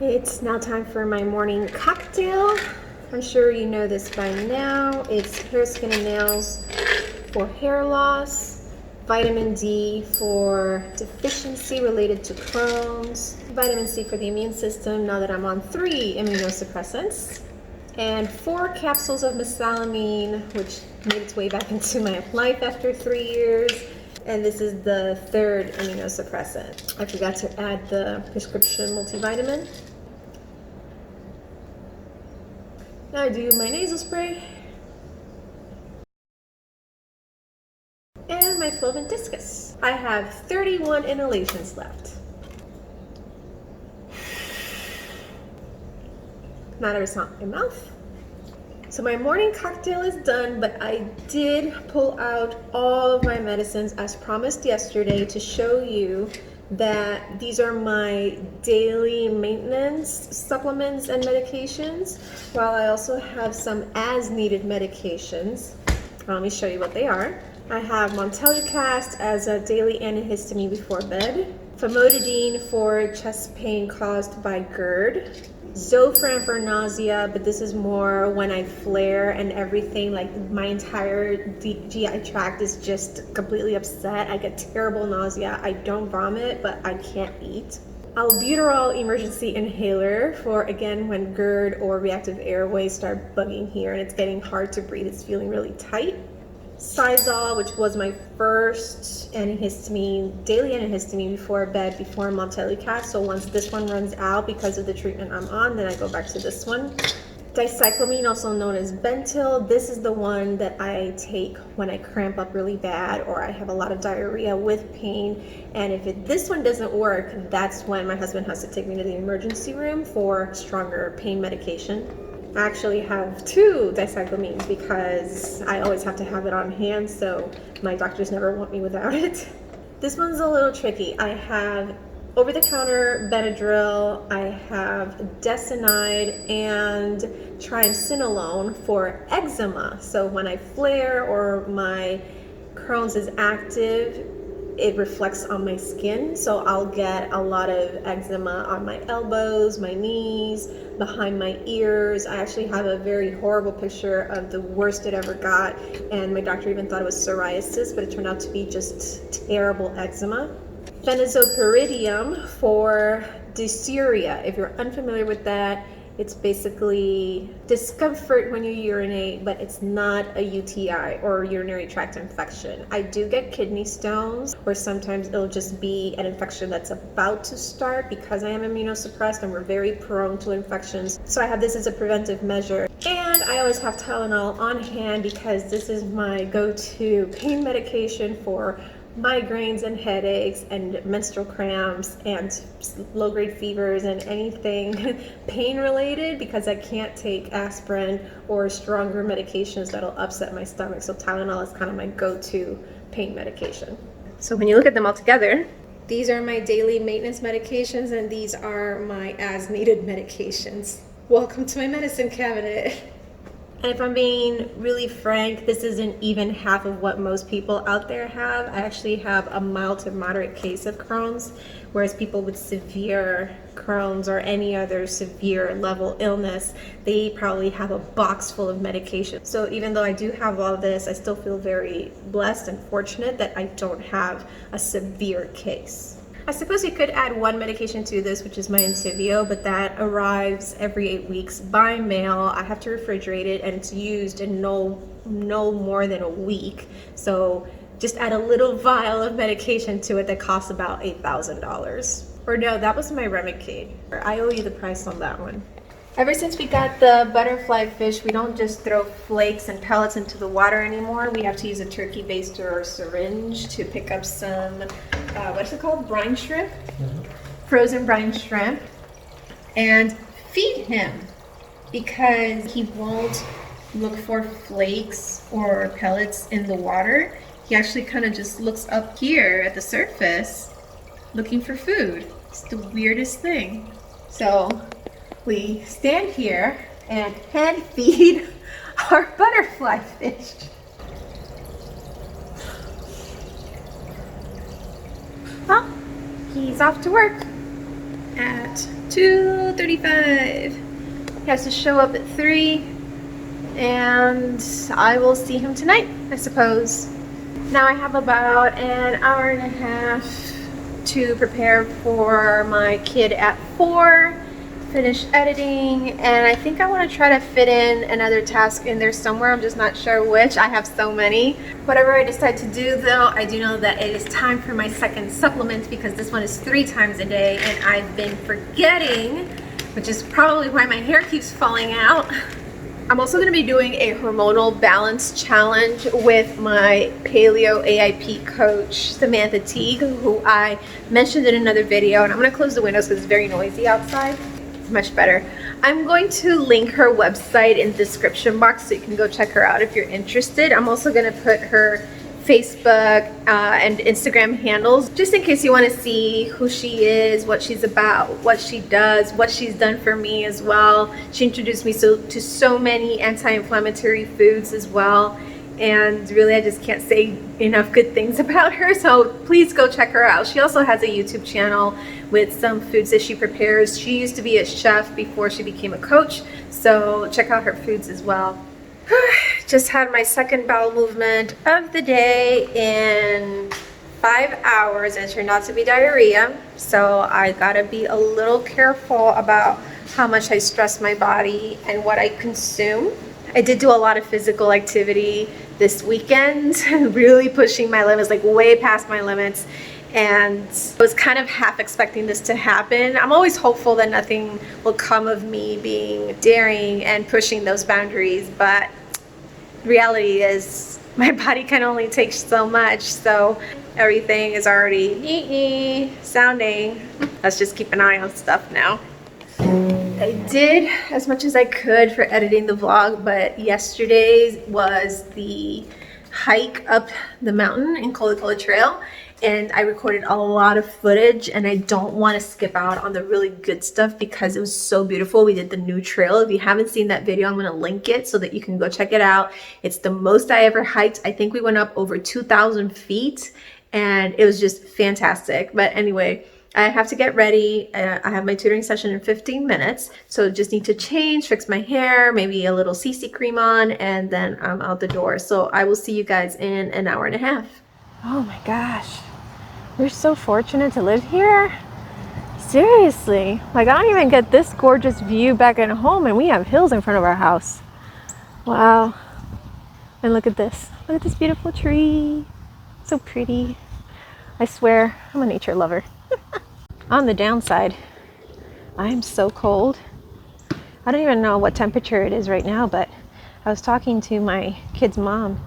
It's now time for my morning cocktail. I'm sure you know this by now. It's hair, skin, and nails for hair loss, vitamin D for deficiency related to Crohn's, vitamin C for the immune system now that I'm on 3 immunosuppressants, and 4 capsules of mesalamine, which made its way back into my life after 3 years. And this is the 3rd immunosuppressant. I forgot to add the prescription multivitamin. Now I do my nasal spray and my Flovent discus. I have 31 inhalations left. Now that it's not my mouth. So my morning cocktail is done, but I did pull out all of my medicines as promised yesterday to show you that these are my daily maintenance supplements and medications, while I also have some as needed medications. Let me show you what they are. I have Montelukast as a daily antihistamine before bed, famotidine for chest pain caused by GERD, Zofran for nausea, but this is more when I flare and everything, like my entire GI tract is just completely upset. I get terrible nausea. I don't vomit, but I can't eat. Albuterol emergency inhaler for, again, when GERD or reactive airways start bugging here and it's getting hard to breathe, it's feeling really tight. Sizol, which was my first antihistamine, daily antihistamine before bed, before Montelukast. So once this one runs out because of the treatment I'm on, then I go back to this one. Dicyclomine, also known as Bentyl. This is the one that I take when I cramp up really bad or I have a lot of diarrhea with pain. And if this one doesn't work, that's when my husband has to take me to the emergency room for stronger pain medication. I actually have 2 dicyclamines because I always have to have it on hand, so my doctors never want me without it. This one's a little tricky. I have over-the-counter Benadryl, I have Desinide, and triamcinolone for eczema. So when I flare or my Crohn's is active, it reflects on my skin, so I'll get a lot of eczema on my elbows, my knees, behind my ears. I actually have a very horrible picture of the worst it ever got, and my doctor even thought it was psoriasis, but it turned out to be just terrible eczema. Phenazopyridium for dysuria. If you're unfamiliar with that, it's basically discomfort when you urinate, but it's not a UTI or urinary tract infection. I do get kidney stones, or sometimes it'll just be an infection that's about to start because I am immunosuppressed and we're very prone to infections. So I have this as a preventive measure. And I always have Tylenol on hand because this is my go-to pain medication for migraines and headaches and menstrual cramps and low-grade fevers and anything pain related, because I can't take aspirin or stronger medications that'll upset my stomach. So Tylenol is kind of my go-to pain medication. So when you look at them all together, these are my daily maintenance medications and these are my as needed medications. Welcome to my medicine cabinet. And if I'm being really frank, this isn't even half of what most people out there have. I actually have a mild to moderate case of Crohn's, whereas people with severe Crohn's or any other severe level illness, they probably have a box full of medication. So even though I do have all this, I still feel very blessed and fortunate that I don't have a severe case. I suppose you could add one medication to this, which is my Entyvio, but that arrives every 8 weeks by mail. I have to refrigerate it and it's used in no more than a week. So just add a little vial of medication to it that costs about $8,000. Or no, that was my Remicade. I owe you the price on that one. Ever since we got the butterfly fish, we don't just throw flakes and pellets into the water anymore. We have to use a turkey baster or syringe to pick up some, what's it called? Brine shrimp? Frozen brine shrimp. And feed him because he won't look for flakes or pellets in the water. He actually kind of just looks up here at the surface looking for food. It's the weirdest thing. So we stand here and hand feed our butterfly fish. Well, he's off to work. at 2:35. He has to show up at 3, and I will see him tonight, I suppose. Now I have about an hour and a half to prepare for my kid at 4, finish editing, and I think I want to try to fit in another task in there somewhere. I'm just not sure which. I have so many. Whatever I decide to do though, I do know that it is time for my second supplement, because this one is 3 times a day and I've been forgetting, which is probably why my hair keeps falling out. I'm also going to be doing a hormonal balance challenge with my paleo AIP coach, Samantha Teague, who I mentioned in another video. And I'm going to close the windows because it's very noisy outside. Much better. I'm going to link her website in the description box so you can go check her out if you're interested. I'm also going to put her Facebook and Instagram handles, just in case you want to see who she is, what she's about, what she does, what she's done for me as well. She introduced me to so many anti-inflammatory foods as well, and really I just can't say enough good things about her, so please go check her out. She also has a YouTube channel with some foods that she prepares. She used to be a chef before she became a coach, so check out her foods as well. Just had my second bowel movement of the day in 5 hours, and it turned out to be diarrhea. So I gotta be a little careful about how much I stress my body and what I consume. I did do a lot of physical activity this weekend, really pushing my limits, like way past my limits. And I was kind of half expecting this to happen. I'm always hopeful that nothing will come of me being daring and pushing those boundaries, but reality is my body can only take so much, so everything is already sounding. Let's just keep an eye on stuff now. I did as much as I could for editing the vlog, but yesterday was the hike up the mountain in Cola Trail, and I recorded a lot of footage, and I don't want to skip out on the really good stuff because it was so beautiful. We did the new trail. If you haven't seen that video, I'm going to link it so that you can go check it out. It's the most I ever hiked. I think we went up over 2,000 feet, and it was just fantastic. But anyway, I have to get ready. I have my tutoring session in 15 minutes, so just need to change, fix my hair, maybe a little CC cream on, and then I'm out the door. So I will see you guys in an hour and a half. Oh my gosh, we're so fortunate to live here. Seriously, like I don't even get this gorgeous view back at home, and we have hills in front of our house. Wow. And look at this. Look at this beautiful tree. So pretty. I swear, I'm a nature lover. On the downside, I'm so cold. I don't even know what temperature it is right now, but I was talking to my kid's mom,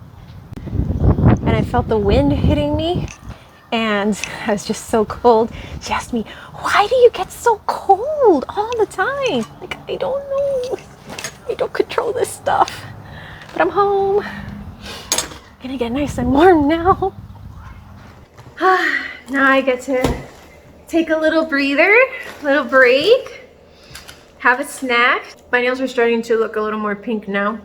and I felt the wind hitting me, and I was just so cold. She asked me, why do you get so cold all the time? Like, I don't know. I don't control this stuff. But I'm home. Gonna get nice and warm now. Now I get to take a little breather, little break, have a snack. My nails are starting to look a little more pink now.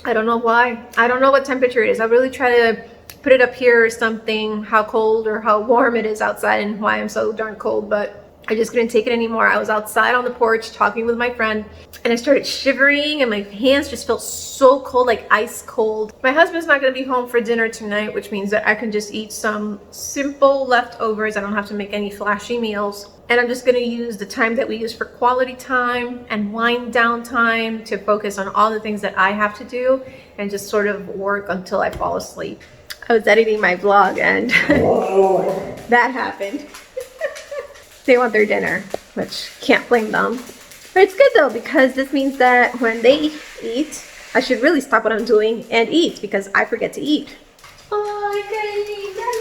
I don't know why. I don't know what temperature it is. I really try to put it up here or something, how cold or how warm it is outside and why I'm so darn cold, but I just couldn't take it anymore. I was outside on the porch talking with my friend, and I started shivering, and my hands just felt so cold, like ice cold. My husband's not gonna be home for dinner tonight, which means that I can just eat some simple leftovers. I don't have to make any flashy meals. And I'm just gonna use the time that we use for quality time and wind down time to focus on all the things that I have to do and just sort of work until I fall asleep. I was editing my vlog and that happened. They want their dinner, which can't blame them. But it's good though, because this means that when they eat, I should really stop what I'm doing and eat, because I forget to eat. Oh, I couldn't eat dinner.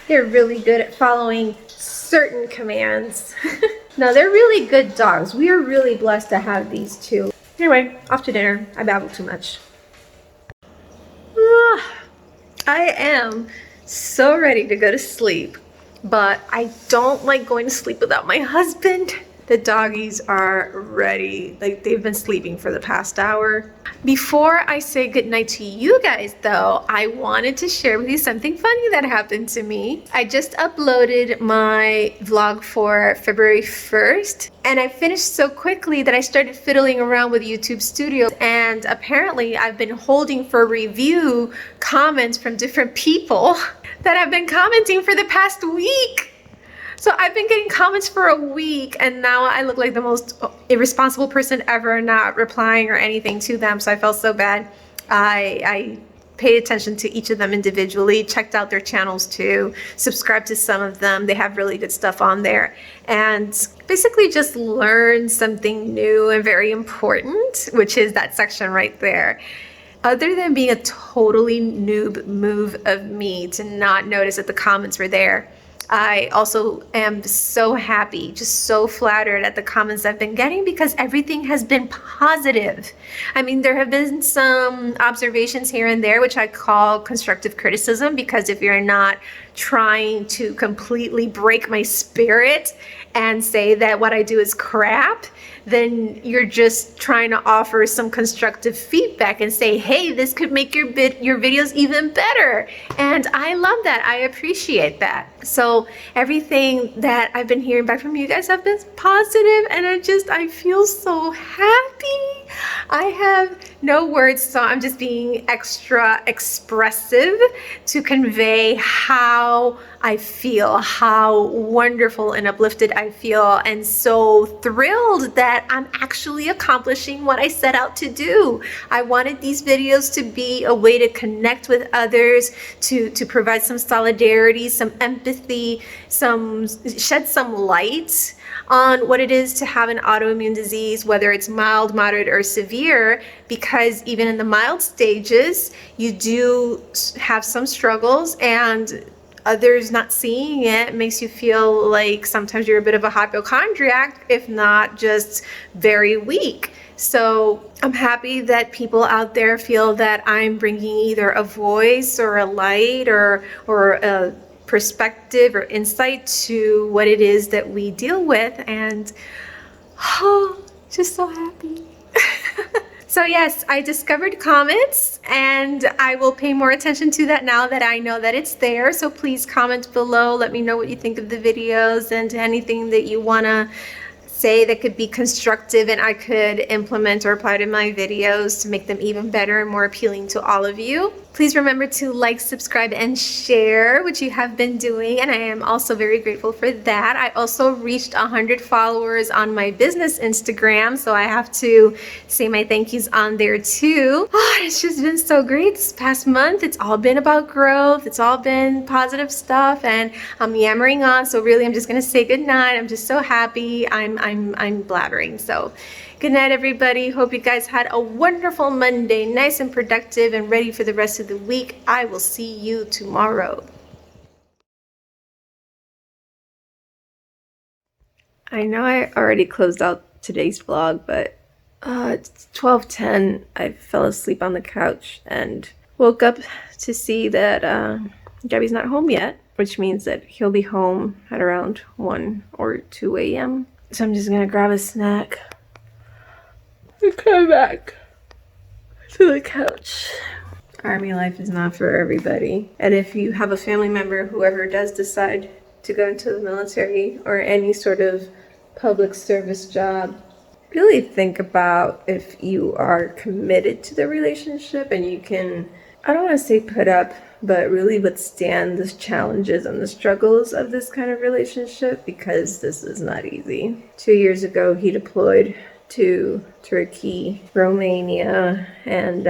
They're really good at following certain commands. No, they're really good dogs. We are really blessed to have these two. Anyway, off to dinner. I babbled too much. I am so ready to go to sleep, but I don't like going to sleep without my husband. The doggies are ready. Like, they've been sleeping for the past hour. Before I say goodnight to you guys though, I wanted to share with you something funny that happened to me. I just uploaded my vlog for February 1st, and I finished so quickly that I started fiddling around with YouTube Studio, and apparently I've been holding for review comments from different people that have been commenting for the past week. So I've been getting comments for a week, and now I look like the most irresponsible person ever, not replying or anything to them. So I felt so bad. I paid attention to each of them individually, checked out their channels too, subscribed to some of them. They have really good stuff on there, and basically just learned something new and very important, which is that section right there. Other than being a totally noob move of me to not notice that the comments were there, I also am so happy, just so flattered at the comments I've been getting, because everything has been positive. I mean, there have been some observations here and there, which I call constructive criticism, because if you're not trying to completely break my spirit and say that what I do is crap, then you're just trying to offer some constructive feedback and say, hey, this could make your videos even better. And I love that. I appreciate that. So everything that I've been hearing back from you guys have been positive, and I feel so happy. I have no words, so I'm just being extra expressive to convey how I feel, how wonderful and uplifted I feel, and so thrilled that I'm actually accomplishing what I set out to do. I wanted these videos to be a way to connect with others, to provide some solidarity, some empathy, shed some light on what it is to have an autoimmune disease, whether it's mild, moderate, or severe, because even in the mild stages, you do have some struggles, and others not seeing it makes you feel like sometimes you're a bit of a hypochondriac, if not just very weak. So I'm happy that people out there feel that I'm bringing either a voice or a light or a perspective or insight to what it is that we deal with, and just so happy. So yes, I discovered comments, and I will pay more attention to that now that I know that it's there. So please comment below, let me know what you think of the videos, and anything that you want to say that could be constructive and I could implement or apply to my videos to make them even better and more appealing to all of you. Please remember to like, subscribe, and share, which you have been doing, and I am also very grateful for that. I also reached 100 followers on my business Instagram, so I have to say my thank yous on there too. It's just been so great this past month. It's all been about growth. It's all been positive stuff, and I'm yammering on, so really I'm just gonna say good night. I'm just so happy. I'm blabbering. So good night, everybody. Hope you guys had a wonderful Monday, nice and productive and ready for the rest of the week. I will see you tomorrow. I know I already closed out today's vlog, but it's 12:10. I fell asleep on the couch and woke up to see that Gabby's not home yet, which means that he'll be home at around 1 or 2 a.m. So I'm just gonna grab a snack and come back to the couch. Army life is not for everybody. And if you have a family member who ever does decide to go into the military or any sort of public service job, really think about if you are committed to the relationship and you can, I don't want to say put up, but really withstand the challenges and the struggles of this kind of relationship, because this is not easy. 2 years ago, he deployed to Turkey, Romania, and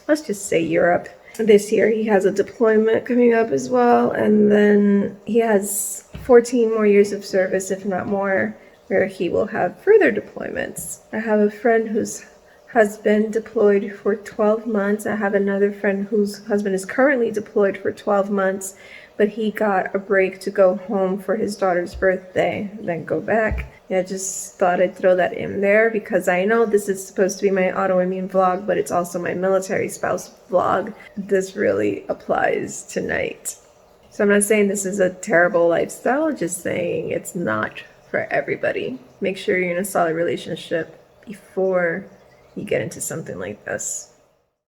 let's just say Europe. This year he has a deployment coming up as well, and then he has 14 more years of service, if not more, where he will have further deployments. I have a friend whose husband deployed for 12 months. I have another friend whose husband is currently deployed for 12 months, but he got a break to go home for his daughter's birthday, then go back. Yeah, just thought I'd throw that in there because I know this is supposed to be my autoimmune vlog, but it's also my military spouse vlog. This really applies tonight. So I'm not saying this is a terrible lifestyle, just saying it's not for everybody. Make sure you're in a solid relationship before you get into something like this.